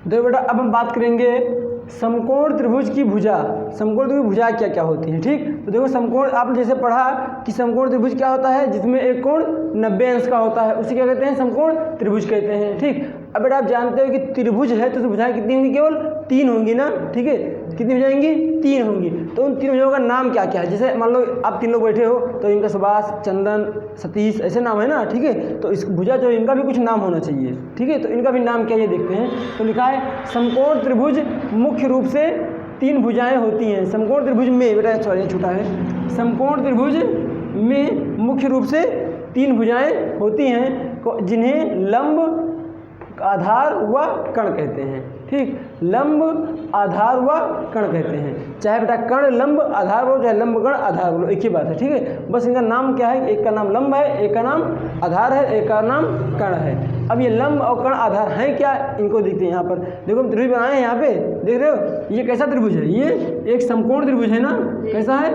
देखो बेटा अब हम बात करेंगे समकोण त्रिभुज की भुजा। समकोण त्रिभुज की भुजा क्या क्या होती है, ठीक। तो देखो समकोण आपने जैसे पढ़ा कि समकोण त्रिभुज क्या होता है, जिसमें एक कोण 90 अंश का होता है, उसे क्या कहते हैं, समकोण त्रिभुज कहते हैं, ठीक। अब बेटा आप जानते हो कि त्रिभुज है तो उसकी भुजाएं कितनी होंगी, केवल 3 होंगी ना, ठीक है। कितनी हो जाएंगी, 3 होंगी। तो उन 3 भुजाओं का नाम क्या क्या है, जैसे मान लो आप 3 लोग बैठे हो तो इनका सुभाष, चंदन, सतीश ऐसे नाम है ना, ठीक है। तो इस भुजा जो है इनका भी कुछ नाम होना चाहिए, ठीक है। तो इनका भी नाम क्या ये देखते हैं। तो लिखा है समकोण त्रिभुज मुख्य रूप से 3 भुजाएं होती हैं। समकोण त्रिभुज में बेटा सॉरी छोटा है, समकोण त्रिभुज में मुख्य रूप से 3 भुजाएं होती हैं जिन्हें लंब, आधार व कण कहते हैं, ठीक। लंब, आधार व कण कहते हैं। चाहे बेटा कण लंब आधार बोलो, चाहे लंब कण आधार बोलो, एक ही बात है, ठीक है। बस इनका नाम क्या है, एक का नाम लंब है, एक का नाम आधार है, एक का नाम कण है। अब ये लंब और कण आधार हैं क्या, इनको देखते हैं। यहाँ पर देखो हम त्रिभुज बनाए हैं, यहाँ पे देख रहे हो ये कैसा त्रिभुज है, ये एक समकोण त्रिभुज है ना, कैसा है,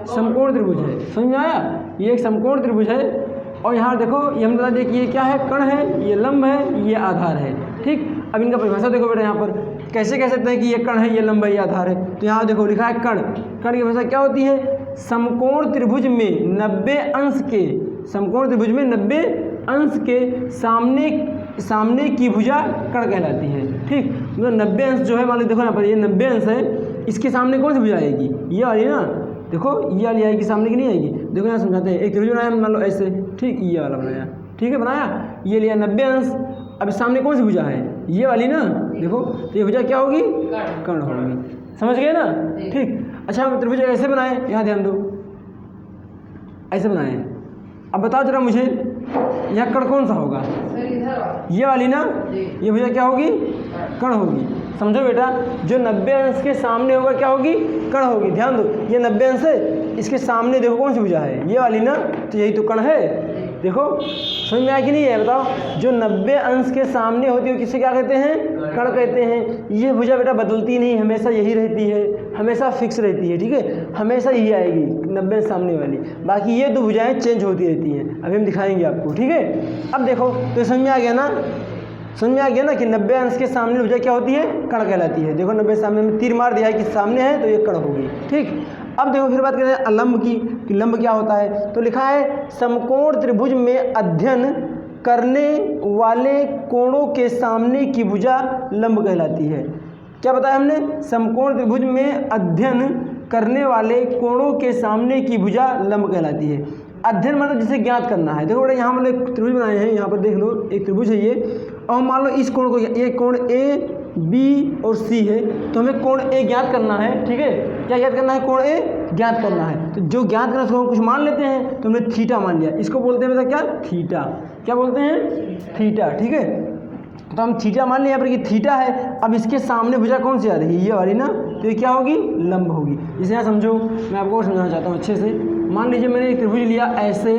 समकोण त्रिभुज है, समझ में आया। ये एक समकोण त्रिभुज है और यहाँ देखो ये हम बता दें कि ये क्या है, कण है, ये लंब है, ये आधार है, ठीक। अब इनका परिभाषा देखो बेटा, यहाँ पर कैसे कह सकते हैं कि ये कण है, ये लंब है, ये आधार है। तो यहाँ देखो लिखा है कण, कण की भाषा क्या होती है, समकोण त्रिभुज में 90 अंश के, समकोण त्रिभुज में 90 अंश के सामने की भुजा कण कहलाती है, ठीक। मतलब 90 अंश जो है, मान लो देखो यहाँ पर ये 90 अंश है, इसके सामने कौन सी भुजा आएगी, ये वाली ना, देखो ये वाली आएगी, सामने की नहीं आएगी। देखो यहाँ समझाते हैं, एक त्रिभुज बनाया मान लो ऐसे, ठीक, ये वाला बनाया, ठीक है, बनाया, ये लिया 90 अंश। अब सामने कौन सी भुजा है, ये वाली ना, देखो तो ये भुजा क्या होगी, कर्ण होगी, समझ गए ना, ठीक। अच्छा हम त्रिभुज ऐसे बनाए, यहाँ ध्यान दो, ऐसे बनाए। अब बताओ जरा मुझे यहाँ कर्ण कौन सा होगा, ये वाली ना, ये भुजा क्या होगी, कर्ण होगी। समझो बेटा, जो 90 अंश के सामने होगा क्या होगी, कर्ण होगी। ध्यान दो, ये 90 अंश है, इसके सामने देखो कौन सी भुजा है, ये वाली ना, तो यही तो कर्ण है। देखो समझ में आया कि नहीं है, बताओ। जो 90 अंश के सामने होती है किसे क्या कहते हैं, कर्ण कहते हैं। ये भुजा बेटा बदलती नहीं, हमेशा यही रहती है, हमेशा फिक्स रहती है, ठीक है, हमेशा यही आएगी 90 अंश सामने वाली। बाकी ये 2 भुजाएं चेंज होती रहती हैं, अभी हम दिखाएंगे आपको, ठीक है। अब देखो तो समझ में आ गया ना, समझ में आ गया ना कि 90 अंश के सामने भुजा क्या होती है, कर्ण कहलाती है। देखो 90 सामने में तीर मार दिया है कि सामने है तो ये कर्ण होगी, ठीक। अब देखो फिर बात करें अलंब की, कि लंब क्या होता है। तो लिखा है समकोण त्रिभुज में अध्ययन करने वाले कोणों के सामने की भुजा लंब कहलाती है। क्या बताया हमने, समकोण त्रिभुज में अध्ययन करने वाले कोणों के सामने की भुजा लंब कहलाती है। अध्ययन मतलब जिसे ज्ञात करना है। देखो बेटा यहाँ मतलब एक त्रिभुज बनाए हैं, यहाँ पर देख लो एक त्रिभुज है ये, और मान लो इस कोण को, ये कोण ए बी और सी है, तो हमें कोण ए ज्ञात करना है, ठीक है। क्या ज्ञात करना है, कोण ए ज्ञात करना है। तो जो ज्ञात करना है उसको हम कुछ मान लेते हैं, तो हमने थीटा मान लिया, इसको बोलते हैं बेटा क्या, थीटा। क्या बोलते हैं, थीटा, ठीक है। तो हम थीटा मान लिया यहाँ पर कि थीटा है। अब इसके सामने भुजा कौन सी आ रही है, ये वाली ना, तो ये क्या होगी, लंब होगी। इसे यहाँ समझो, मैं आपको और समझाना चाहता हूँ अच्छे से। मान लीजिए मैंने एक त्रिभुज लिया ऐसे,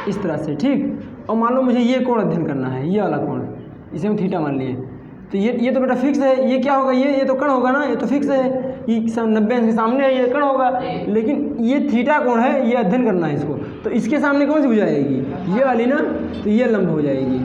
इस तरह से, ठीक, और मान लो मुझे ये कोण अध्ययन करना है, ये वाला कोण, इसे हम थीटा मान लिए। तो ये तो बेटा फिक्स है, ये क्या होगा, ये तो कर्ण होगा ना, ये तो फिक्स है, ये 90 अंश के सामने है, ये कर्ण होगा। लेकिन ये थीटा कोण है, ये अध्ययन करना है इसको, तो इसके सामने कौन सी भुजा आएगी, ये वाली ना, तो ये लंब हो जाएगी।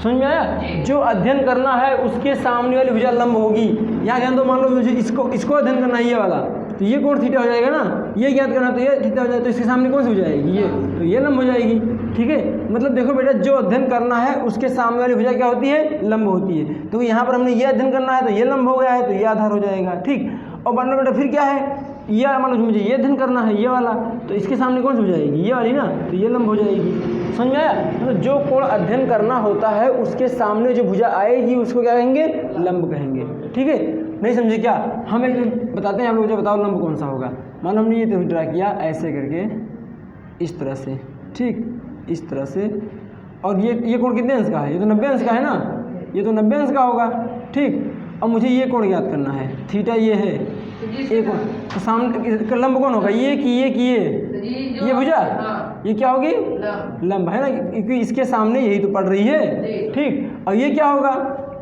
समझ में आया, जो अध्ययन करना है उसके सामने वाली भुजा लंब होगी। यहाँ ध्यान दो, मान लो मुझे इसको अध्ययन करना है, ये वाला, तो ये कोण थीटा हो जाएगा ना, ये ज्ञात करना तो ये थीटा हो जाएगा, तो इसके सामने कौन सी हो जाएगी, ये, तो ये लंब हो जाएगी, ठीक है। मतलब देखो बेटा, जो अध्ययन करना है उसके सामने वाली भुजा क्या होती है, लंब होती है। तो यहाँ पर हमने ये अध्ययन करना है तो ये लंब हो गया है, तो ये आधार हो जाएगा, ठीक। और मान लो बेटा फिर क्या है, ये मान लो मुझे ये अध्ययन करना है, ये वाला, तो इसके सामने कौन सी हो जाएगी, ये वाली ना, तो ये लंब हो जाएगी। समझ में आया। तो जो कोण अध्ययन करना होता है उसके सामने जो भुजा आएगी उसको क्या कहेंगे, लंब कहेंगे, ठीक है। नहीं समझे क्या, हम एक बताते हैं, आप लोग मुझे बताओ लंब कौन सा होगा। मान लो हमने ये त्रिभुज ड्रा किया ऐसे करके, इस तरह से, ठीक, इस तरह से, और ये कोण कितने अंश का है, ये तो 90 अंश का है ना, ये तो 90 अंश का होगा, ठीक। अब मुझे ये कोण ज्ञात करना है, थीटा ये है, एक कोण, तो सामने लंब कौन होगा, ये कि ये भुजा, ये क्या होगी, लंब है ना, क्योंकि इसके सामने यही तो पड़ रही है, ठीक। और ये क्या होगा,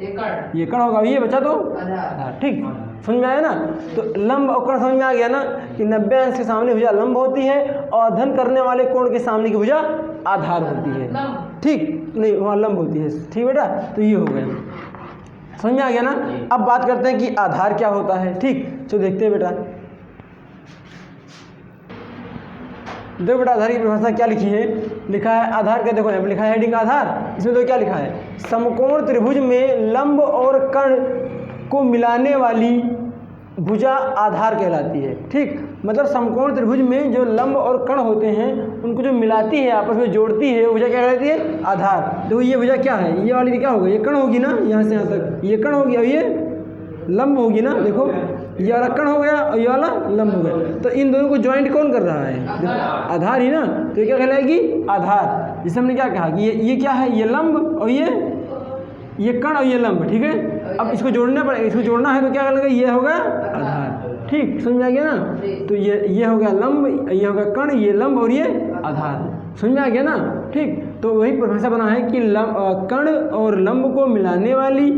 ये कर्ण होगा, ये बचा तो आधार, ठीक। समझ में आया ना। तो लंब और कर्ण समझ में आ गया ना, कि 90 अंश के सामने भुजा लंब होती है और अध्ययन करने वाले कोण के सामने की भुजा आधार होती है, ठीक, नहीं वहाँ लंब होती है, ठीक बेटा। तो ये हो गया, समझ में आ गया ना। अब बात करते हैं कि आधार क्या होता है। ठीक, चलो देखते हैं बेटा। देखो बेटा आधार की परिभाषा क्या लिखी है, लिखा है आधार का, देखो यहाँ पे लिखा है हेडिंग आधार, इसमें तो क्या लिखा है, समकोण त्रिभुज में लंब और कर्ण को मिलाने वाली भुजा आधार कहलाती है। ठीक, मतलब समकोण त्रिभुज में जो लंब और कर्ण होते हैं उनको जो मिलाती है, आपस में जोड़ती है, वो भुजा क्या कहलाती है, आधार। देखो ये भुजा क्या है, ये वाली क्या होगा, ये कर्ण होगी ना, यहाँ से यहाँ तक ये कर्ण होगी और ये लंब होगी ना। देखो ये वाला कर्ण हो गया और ये वाला लंब हो गया, तो इन दोनों को ज्वाइंट कौन कर रहा है, देखो आधार ही ना। तो ये क्या कहलाएगी, आधार। जिसे हमने क्या कहा कि ये क्या है, ये लंब और ये कर्ण और ये लंब। ठीक है, अब इसको जोड़ना पड़ेगा, इसको जोड़ना है तो क्या करेगा, ये होगा आधार। ठीक, समझ में आ गया ना। तो ये हो गया लंब, ये हो गया कर्ण, ये लंब और ये आधार। समझ में आ गया ना। ठीक, तो वही परिभाषा बना है कि कर्ण और लंब को मिलाने वाली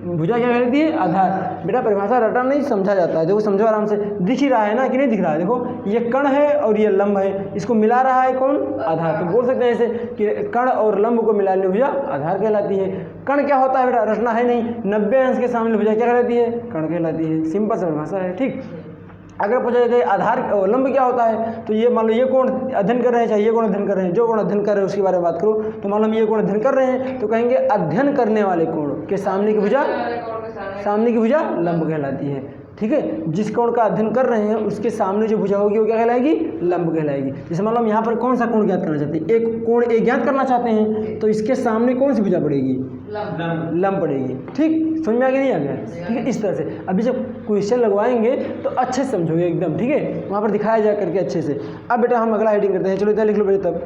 भुजा क्या कहती है, आधार। बेटा परिभाषा रटा नहीं, समझा जाता है। देखो समझो आराम से, दिख ही रहा है ना कि नहीं दिख रहा है। देखो ये कर्ण है और ये लंब है, इसको मिला रहा है कौन, आधार। तो बोल सकते हैं ऐसे कि कर्ण और लंब को मिलाने भुजा आधार कहलाती है। कर्ण क्या होता है बेटा, रचना है नहीं, 90 अंश के सामने भुजा क्या कहलाती है, कर्ण कहलाती है। सिंपल सा परिभाषा है। ठीक, अगर पूछा जाए आधार और लंब क्या होता है, तो ये मान लो ये कोण अध्ययन कर रहे हैं, चाहे ये कोण अध्ययन कर रहे हैं, जो कोण अध्ययन कर रहे हैं उसके बारे में बात करो, तो मान लो हम ये कोण अध्ययन कर रहे हैं तो कहेंगे अध्ययन करने वाले कोण के सामने की भुजा लंब कहलाती है। ठीक है, जिस कोण का अध्ययन कर रहे हैं उसके सामने जो भुजा होगी वो क्या कहलाएगी, लंब कहलाएगी। जैसे मान लो हम यहाँ पर कौन सा कोण ज्ञात करना चाहते हैं, एक कोण ए ज्ञात करना चाहते हैं, तो इसके सामने कौन सी भुजा पड़ेगी, लंब पड़ेगी। ठीक, समझ में आ गया, नहीं आ गया। ठीक है, इस तरह से अभी जब क्वेश्चन लगवाएंगे तो अच्छे से समझोगे एकदम। ठीक है, वहाँ पर दिखाया जा करके अच्छे से। अब बेटा हम अगला हेडिंग करते हैं, चलो इतना लिख लो बेटा। तब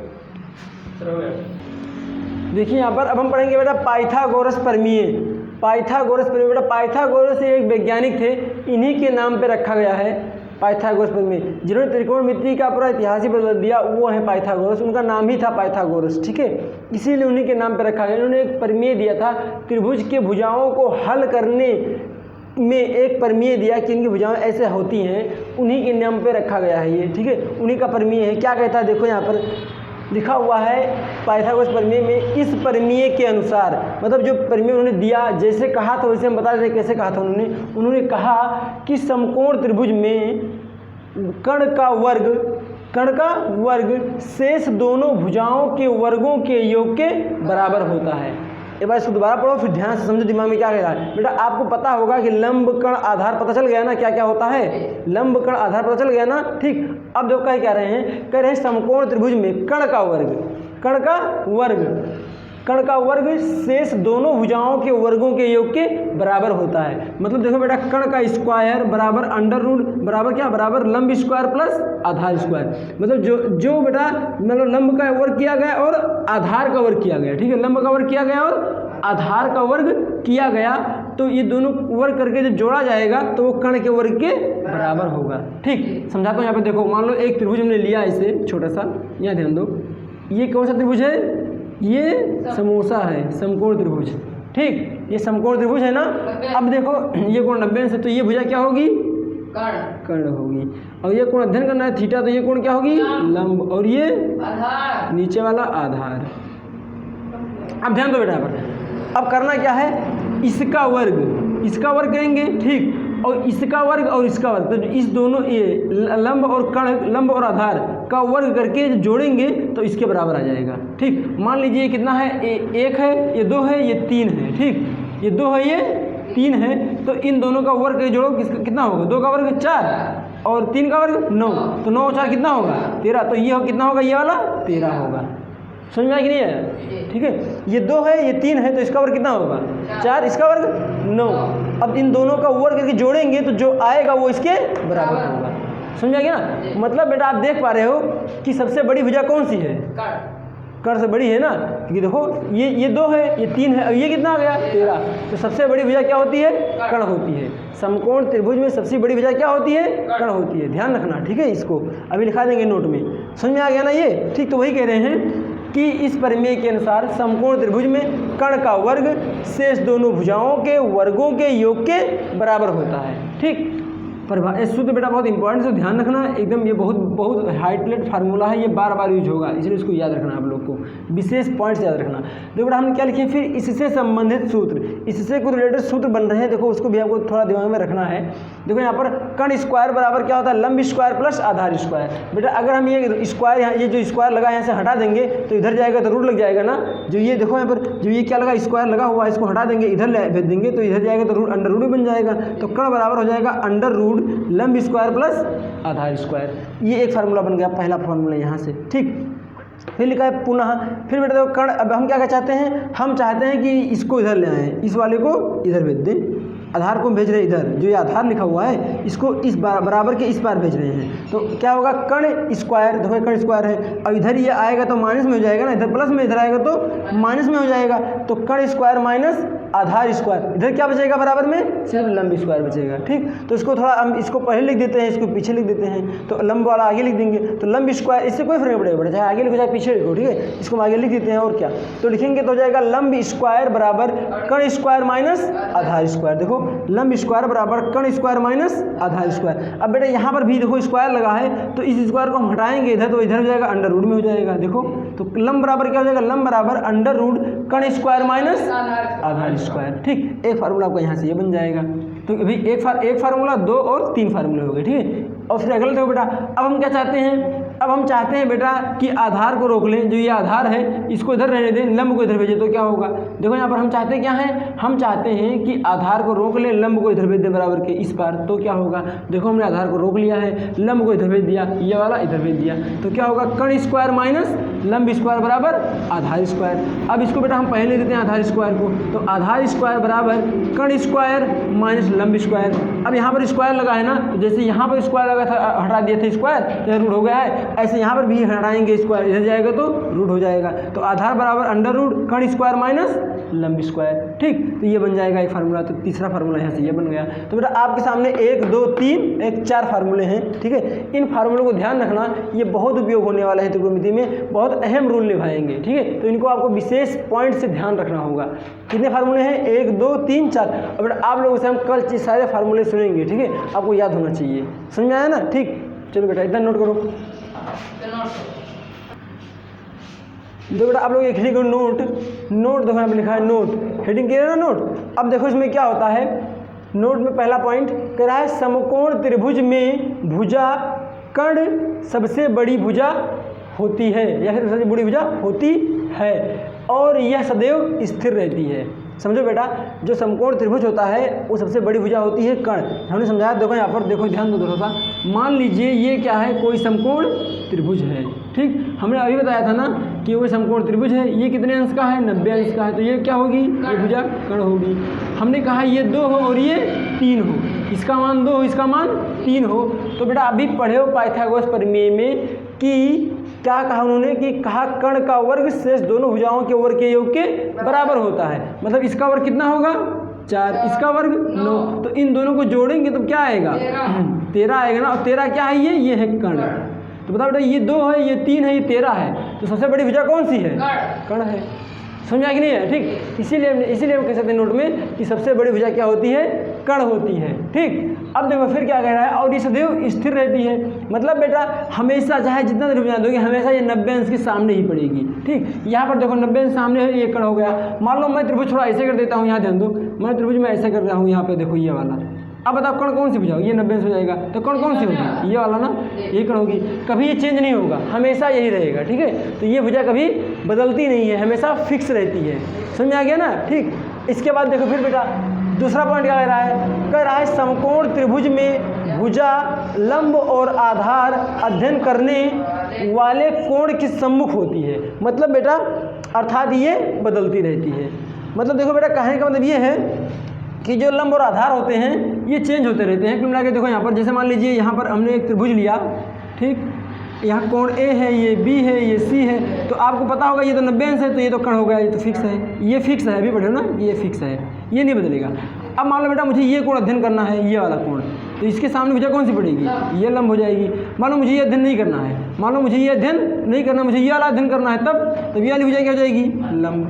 देखिए यहाँ पर अब हम पढ़ेंगे बेटा पाइथागोरस प्रमेय। पाइथागोरस प्रमेय बेटा, पाइथागोरस एक वैज्ञानिक थे, इन्हीं के नाम पे रखा गया है पाइथागोरस प्रमेय। जिन्होंने त्रिकोणमिति का पूरा इतिहास ही बदल दिया वो है पाइथागोरस, उनका नाम ही था पाइथागोरस। ठीक है, इसीलिए उन्हीं के नाम पे रखा गया। उन्होंने एक प्रमेय दिया था, त्रिभुज के भुजाओं को हल करने में एक प्रमेय दिया कि इनकी भुजाएं ऐसे होती हैं, उन्हीं के नाम पे रखा गया है ये। ठीक है, उन्हीं का प्रमेय है। क्या कहता है, देखो यहाँ पर लिखा हुआ है पाइथागोरस प्रमेय में, इस प्रमेय के अनुसार, मतलब जो प्रमेय उन्होंने दिया, जैसे कहा था वैसे हम बता देते कैसे कहा था उन्होंने कहा कि समकोण त्रिभुज में कर्ण का वर्ग शेष दोनों भुजाओं के वर्गों के योग के बराबर होता है। एक बार इसको दोबारा पढ़ो, फिर ध्यान से समझो दिमाग में क्या कह रहा है। बेटा आपको पता होगा कि लंब कर्ण आधार पता चल गया ना, क्या क्या होता है, लंब कर्ण आधार पता चल गया ना। ठीक, अब जो कह रहे हैं समकोण त्रिभुज में कर्ण का वर्ग शेष दोनों भुजाओं के वर्गों के योग के बराबर होता है। मतलब देखो बेटा, कर्ण का स्क्वायर बराबर अंडर रूट बराबर क्या, बराबर लंब स्क्वायर प्लस आधार स्क्वायर। मतलब जो बेटा मतलब लंब का वर्ग किया गया और आधार का वर्ग किया गया। ठीक है, लंब का वर्ग किया गया और आधार का वर्ग किया गया, तो ये दोनों वर्ग करके जब जोड़ा जाएगा तो वो कर्ण के वर्ग के बराबर होगा। ठीक, समझाता हूँ यहाँ पे। देखो मान लो एक त्रिभुज हमने लिया, इसे छोटा सा, यहाँ ध्यान दो, ये कौन सा त्रिभुज है, ये समोसा है, समकोण त्रिभुज। ठीक, ये समकोण त्रिभुज है ना। अब देखो ये कोण 90 अंश है, तो ये भुजा क्या होगी, कर्ण होगी। और ये कोण अध्ययन करना है थीटा, तो ये कोण क्या होगी, लंब, और ये नीचे वाला आधार। अब ध्यान दो बेटा यहाँ पर, अब करना क्या है, इसका वर्ग करेंगे। ठीक, और इसका वर्ग और इसका वर्ग, तो इस दोनों ये लंब और कर्ण, लंब और आधार का वर्ग करके जोड़ेंगे तो इसके बराबर आ जाएगा। ठीक, मान लीजिए ये कितना है, 1 है, ये 2 है, ये 3 है। ठीक, ये 2 है, ये 3 है, तो इन दोनों का वर्ग जोड़ो, कितना होगा, 2 का वर्ग 4 और 3 का वर्ग 9, तो 9 और 4 कितना होगा, 13। तो ये कितना होगा, ये वाला 13 होगा। समझ में आया कि नहीं आया। ठीक है, ये 2 है, ये 3 है, तो इसका वर्ग कितना होगा, 4, इसका वर्ग 9। अब इन दोनों का वर्ग करके जोड़ेंगे तो जो आएगा वो इसके बराबर होगा। समझा गया ना। मतलब बेटा आप देख पा रहे हो कि सबसे बड़ी भुजा कौन सी है, कर्ण से बड़ी है ना, क्योंकि देखो ये 2 है, ये 3 है, और ये कितना आ गया, 13। तो सबसे बड़ी भुजा क्या होती है, कर्ण होती है। समकोण त्रिभुज में सबसे बड़ी भुजा क्या होती है, कर्ण होती है। ध्यान रखना। ठीक है, इसको अभी लिखा देंगे नोट में। समझ में आ गया ना ये। ठीक, तो वही कह रहे हैं कि इस प्रमेय के अनुसार समकोण त्रिभुज में कर्ण का वर्ग शेष दोनों भुजाओं के वर्गों के योग के बराबर होता है। ठीक, परिभाषा, सूत्र बेटा बहुत इंपॉर्टेंट है, ध्यान रखना एकदम, ये बहुत हाईलाइट फार्मूला है, ये बार बार यूज होगा, इसलिए इसको याद रखना आप लोग को, विशेष पॉइंट्स याद रखना। देखो बेटा हमने क्या लिखे, फिर इससे संबंधित सूत्र, इससे कोई रिलेटेड सूत्र बन रहे हैं, देखो उसको भी आपको थोड़ा दिमाग में रखना है। देखो यहाँ पर कण स्क्वायर बराबर क्या होता है, लंब स्क्वायर प्लस आधार स्क्वायर। बेटा अगर हम ये स्क्वायर यहाँ, ये जो स्क्वायर लगा है यहाँ से हटा देंगे तो इधर जाएगा तो रूट लग जाएगा ना, जो ये देखो यहाँ पर जो ये क्या लगा स्क्वायर लगा हुआ है, इसको हटा देंगे, इधर भेज देंगे तो इधर जाएगा तो रूट अंडर रूट बन जाएगा, तो कण बराबर हो जाएगा अंडर रूट लंब स्क्वायर प्लस आधार स्क्वायर। ये एक फार्मूला बन गया, पहला फार्मूला यहाँ से, ठीक। फिर लिखा है पुनः, फिर बेटा देखो कण, अब हम क्या चाहते हैं, हम चाहते हैं कि इसको इधर ले आएँ, इस वाले को इधर भेज दें, आधार को भेज रहे हैं इधर, जो ये आधार लिखा हुआ है इसको इस बराबर के इस पार भेज रहे हैं, तो क्या होगा कण स्क्वायर, देखो कण स्क्वायर है, अब इधर ये आएगा तो माइनस में हो जाएगा ना, इधर प्लस में, इधर आएगा तो माइनस में हो जाएगा, तो कण स्क्वायर माइनस आधार स्क्वायर, इधर क्या बचेगा बराबर में, सिर्फ लंब स्क्वायर बचेगा, ठीक। तो इसको थोड़ा हम इसको पहले लिख देते हैं, इसको पीछे लिख देते हैं, तो लंब वाला आगे लिख देंगे, तो लंब स्क्वायर, इससे कोई फर्क नहीं पड़ेगा, चाहे आगे लिखो चाहे पीछे लिखो, ठीक है, इसको हम आगे लिख देते हैं, और क्या तो लिखेंगे तो हो जाएगा लंब स्क्वायर बराबर कण स्क्वायर माइनस आधार स्क्वायर। देखो लंब स्क्वायर बराबर कण स्क्वायर माइनस आधार स्क्वायर। अब बेटा यहाँ पर भी देखो स्क्वायर लगा है, तो इस स्क्वायर को हम हटाएंगे इधर, तो इधर हो जाएगा अंडर रूट में हो जाएगा, देखो तो लंब बराबर क्या हो जाएगा, लंब बराबर अंडर रूट कण स्क्वायर माइनस आधार स्क्वायर, ठीक। एक फार्मूला आपका यहाँ से ये बन जाएगा, तो अभी एक फार्मूला, 2 और 3 फार्मूले हो गए, ठीक है। और फिर अगला देखो बेटा, अब हम क्या चाहते हैं, अब हम चाहते हैं बेटा कि आधार को रोक लें, जो ये आधार है इसको इधर रहने दें, लंब को इधर भेजें, तो क्या होगा, देखो यहाँ पर हम चाहते हैं क्या है, हम चाहते हैं कि आधार को रोक लें, लंब को इधर भेज दें बराबर के इस पार, तो क्या होगा, देखो हमने आधार को रोक लिया है, लंब को इधर भेज दिया, ये वाला इधर भेज दिया, तो क्या होगा कण स्क्वायर माइनस लंब स्क्वायर बराबर आधार स्क्वायर। अब इसको बेटा हम पहले देते हैं आधार स्क्वायर को, तो आधार स्क्वायर बराबर कण स्क्वायर माइनस लंब स्क्वायर। अब यहाँ पर स्क्वायर लगा है ना, तो जैसे यहाँ पर स्क्वायर लगा था, हटा दिया था स्क्वायर, तो रूट हो गया है, ऐसे यहाँ पर भी हटाएंगे स्क्वायर, इधर जाएगा तो रूट हो जाएगा, तो आधार बराबर अंडर रूट कण स्क्वायर माइनस लंब स्क्वायर, ठीक। तो ये बन जाएगा एक फार्मूला, तो तीसरा फार्मूला यहाँ से ये बन गया। तो बेटा आपके सामने 1, 2, 3, 4 फार्मूले हैं, ठीक है। इन फार्मूलों को ध्यान रखना, ये बहुत उपयोग होने वाला है त्रिकोणमिति में, बहुत अहम रोल निभाएंगे, ठीक है। तो इनको आपको विशेष पॉइंट से ध्यान रखना होगा। कितने फार्मूले हैं, 1, 2, 3, 4। और बेटा आप लोगों से हम कल सारे फार्मूले सुनेंगे, ठीक है, आपको याद होना चाहिए, समझ में आया ना, ठीक। चलो बेटा इतना नोट करो, देखो बेटा आप लोग एक हेडिंग करो नोट, देखो यहाँ पे लिखा है नोट, हेडिंग क्लियर है ना नोट। अब देखो इसमें क्या होता है, नोट में पहला पॉइंट कह रहा है समकोण त्रिभुज में भुजा कण सबसे बड़ी भुजा होती है, या फिर सबसे बड़ी भुजा होती है, और यह सदैव स्थिर रहती है। समझो बेटा, जो समकोण त्रिभुज होता है वो सबसे बड़ी भुजा होती है कण, हमने समझाया। देखो यहाँ पर देखो, ध्यान दो थोड़ा सा, मान लीजिए ये क्या है, कोई समकोण त्रिभुज है, ठीक। हमने अभी बताया था ना कि वो समकोण त्रिभुज है, ये कितने अंश का है, 90 अंश का है, तो ये क्या होगी, ये भुजा कण होगी। हमने कहा ये 2 हो और ये 3 हो, इसका मान 2 हो, इसका मान 3 हो। तो बेटा अभी पढ़े हो पाइथागोरस प्रमेय में कि क्या कहा उन्होंने, कि कहा कण का वर्ग शेष दोनों भुजाओं के वर्ग के योग के बराबर होता है। मतलब इसका वर्ग कितना होगा, 4, इसका वर्ग 9, तो इन दोनों को जोड़ेंगे तो क्या आएगा, 13 आएगा ना। और 13 क्या है, ये है कण। तो बताओ बेटा ये 2 है, ये 3 है, ये 13 है, तो सबसे बड़ी भुजा कौन सी है, कण है। समझा कि नहीं है, ठीक। इसीलिए हम कह सकते हैं नोट में कि सबसे बड़ी भुजा क्या होती है, कण होती है, ठीक। अब देखो फिर क्या कह रहा है, और ये सदैव स्थिर रहती है, मतलब बेटा हमेशा चाहे जितना त्रिभुज बना दोगे, हमेशा ये 90 अंश के सामने ही पड़ेगी, ठीक। यहाँ पर देखो 90 अंश सामने है, ये कण हो गया। मान लो मैं त्रिभुज थोड़ा ऐसे कर देता हूँ, यहाँ ध्यान दो, मैं त्रिभुज में ऐसे कर रहा हूँ, यहाँ पे देखो ये वाला। अब बताओ कण कौन सी भुजा, ये 90 अंश हो जाएगा, तो कण कौन सी होगी, ये वाला ना, ये कण होगी। कभी ये चेंज नहीं होगा, हमेशा यही रहेगा, ठीक है। तो ये भुजा कभी बदलती नहीं है, हमेशा फिक्स रहती है। समझ आ गया ना, ठीक। इसके बाद देखो फिर बेटा दूसरा पॉइंट क्या कह रहा है समकोण त्रिभुज में भुजा लंब और आधार अध्ययन करने वाले कोण के सम्मुख होती है। मतलब बेटा अर्थात ये बदलती रहती है। मतलब देखो बेटा कहने का मतलब ये है कि जो लंब और आधार होते हैं ये चेंज होते रहते हैं। क्यों मिला के देखो यहाँ पर, जैसे मान लीजिए यहाँ पर हमने एक त्रिभुज लिया, ठीक, यहाँ कोण ए है, ये बी है, ये सी है, तो आपको पता होगा ये तो 90 अंश है, तो ये तो कण हो गया, ये तो फिक्स है, ये फिक्स है, अभी पढ़े ना, ये फिक्स है, ये नहीं बदलेगा। अब मान लो बेटा मुझे ये कोण अध्ययन करना है, ये वाला कोण, तो इसके सामने भुजा कौन सी पड़ेगी, ये लंब हो जाएगी। मान लो मुझे ये अध्ययन नहीं करना है, मान लो मुझे ये अध्ययन नहीं करना, मुझे ये वाला अध्ययन करना है, तब ये वाली भुजा क्या हो जाएगी, लंब,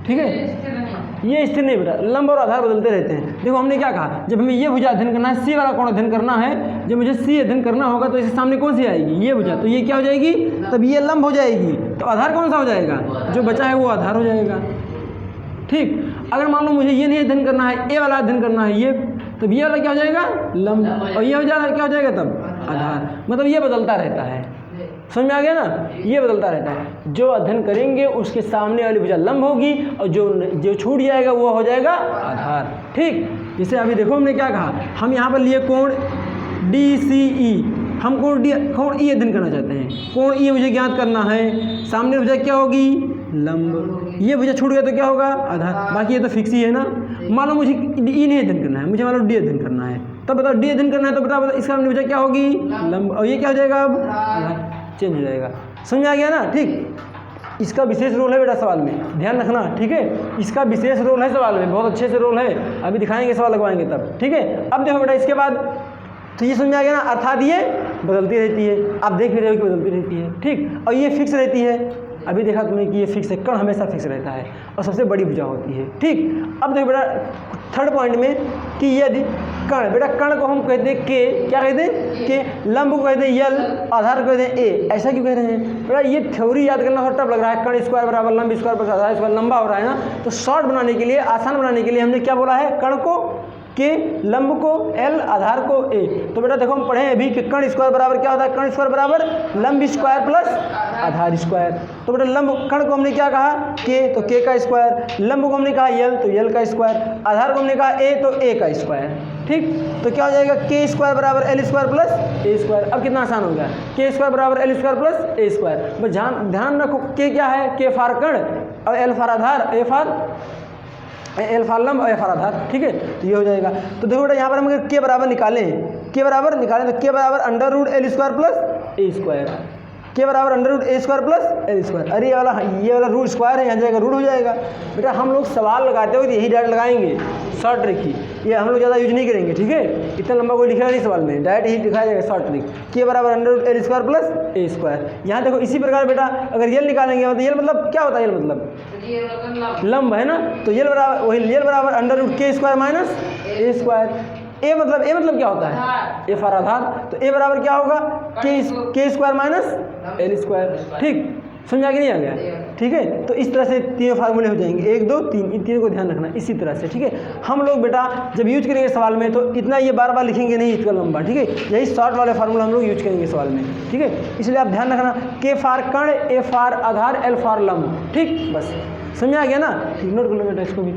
ठीक है। ये स्थिर नहीं बेटा, लंब और आधार बदलते रहते हैं। देखो हमने क्या कहा, जब हमें ये भुजा अध्ययन करना है, सी वाला कोण अध्ययन करना है, जब मुझे सी अध्ययन करना होगा तो इसके सामने कौन सी आएगी, ये भुजा, तो ये क्या हो जाएगी, तब ये लंब हो जाएगी, तो आधार कौन सा हो जाएगा, जो बचा है वो आधार हो जाएगा। ठीक, अगर मान लो मुझे ये नहीं अध्ययन करना है, ए वाला अध्ययन करना है, ये, तब ये वाला क्या हो जाएगा, लंब, और ये हो जाएगा क्या हो जाएगा तब आधार। मतलब ये बदलता रहता है, समझ में आ गया ना, ये बदलता रहता है। जो अध्ययन करेंगे उसके सामने वाली भुजा लंब होगी और जो छूट जाएगा वो हो जाएगा आधार। ठीक, जैसे अभी देखो हमने क्या कहा, हम यहाँ पर लिए कोण DCE, हम कोण E अध्ययन करना चाहते हैं, कोण E मुझे ज्ञात करना है, सामने भुजा क्या होगी, लंब, ये भुजा छूट गया तो क्या होगा, आधार। बाकी ये तो फिक्स ही है ना। मान लो मुझे E नहीं अध्ययन करना है, मुझे मान लो D अध्ययन करना है, तब बताओ D अध्ययन करना है तो बताओ इसका भुजा क्या होगी, लंब, और ये क्या हो जाएगा अब आधार, चेंज हो जाएगा। समझ आ गया ना। ठीक, इसका विशेष रोल है बेटा सवाल में, ध्यान रखना, ठीक है, इसका विशेष रोल है सवाल में, बहुत अच्छे से रोल है, अभी दिखाएंगे सवाल लगवाएंगे तब। ठीक है, अब देखो बेटा इसके बाद, तो ये समझ में आ गया ना, अर्थात ये बदलती रहती है, आप देख भी रहे हो कि बदलती रहती है। ठीक, और ये फिक्स रहती है, अभी देखा तुमने कि ये फिक्स है, कण हमेशा फिक्स रहता है और सबसे बड़ी भुजा होती है। ठीक, अब देखो बेटा थर्ड पॉइंट में कि यदि कण, बेटा कण को हम कहते हैं के, क्या कहते हैं के, लंब को कहते हैं यल, आधार को कहते हैं ए। ऐसा क्यों कह रहे हैं बेटा, ये थ्योरी याद करना थोड़ा टफ लग रहा है, कण स्क्वायर बराबर लंब स्क्वायर प्लस आधार स्क्वायर, लंबा हो रहा है ना, तो शॉर्ट बनाने के लिए, आसान बनाने के लिए हमने क्या बोला है, कण को के, लंब को एल, आधार को ए। तो बेटा देखो हम पढ़े अभी कि कण स्क्वायर बराबर क्या होता है, कण स्क्वायर बराबर लंब स्क्वायर प्लस आधार स्क्वायर। तो बेटा लंब कण को हमने क्या कहा के, तो के का स्क्वायर, लंब को हमने कहा यल, तो यल का स्क्वायर, आधार को हमने कहा ए, तो ए का स्क्वायर। ठीक, तो क्या हो जाएगा, के स्क्वायर बराबर L square plus A square. अब कितना आसान हो गया, के स्क्वायर बराबर L square plus A square. बस ध्यान रखो के क्या है, के फार कण और एल फार आधार, एल फार लंब और ए फार आधार। ठीक है, तो ये हो जाएगा। तो देखो बेटा यहाँ पर हम अगर के बराबर निकालें, के बराबर निकालें तो के बराबर under root L square plus A square, के बराबर under root A square plus L square. अरे ये वाला रूट स्क्वायर है, यहाँ जाएगा रूट हो जाएगा। बेटा हम लोग सवाल लगाते हो तो यही डायरेक्ट लगाएंगे, शॉर्ट ट्रिक ही, ये हम लोग ज़्यादा यूज नहीं करेंगे। ठीक है, इतना लंबा कोई लिखा नहीं सवाल में, डायरेक्ट यही दिखाया जाएगा शॉर्ट ट्रिक, के बराबर under root L square plus A square. यहाँ देखो इसी प्रकार बेटा अगर यल निकालेंगे, मतलब यल मतलब क्या होता है, यल मतलब लंब है ना, तो यल बराबर वही यल बराबर अंडर रूट के स्क्वायर माइनस ए स्क्वायर। ए मतलब क्या होता है, ए फार आधार, तो ए बराबर क्या होगा, के स्क्वायर माइनस एल स्क्वायर। ठीक, समझा कि नहीं आ गया। ठीक है, तो इस तरह से तीनों फार्मूले हो जाएंगे, 1 2 3, इन तीनों को ध्यान रखना इसी तरह से। ठीक है, हम लोग बेटा जब यूज करेंगे सवाल में तो इतना ये बार बार लिखेंगे नहीं इतना लंबा। ठीक है, यही शॉर्ट वाले फार्मूला हम लोग यूज करेंगे सवाल में। ठीक है, इसलिए आप ध्यान रखना, के फार कण, ए फार आधार, एल फार लंब। ठीक, बस समझ आ गया ना। नोट कर लो बेटा इसको भी।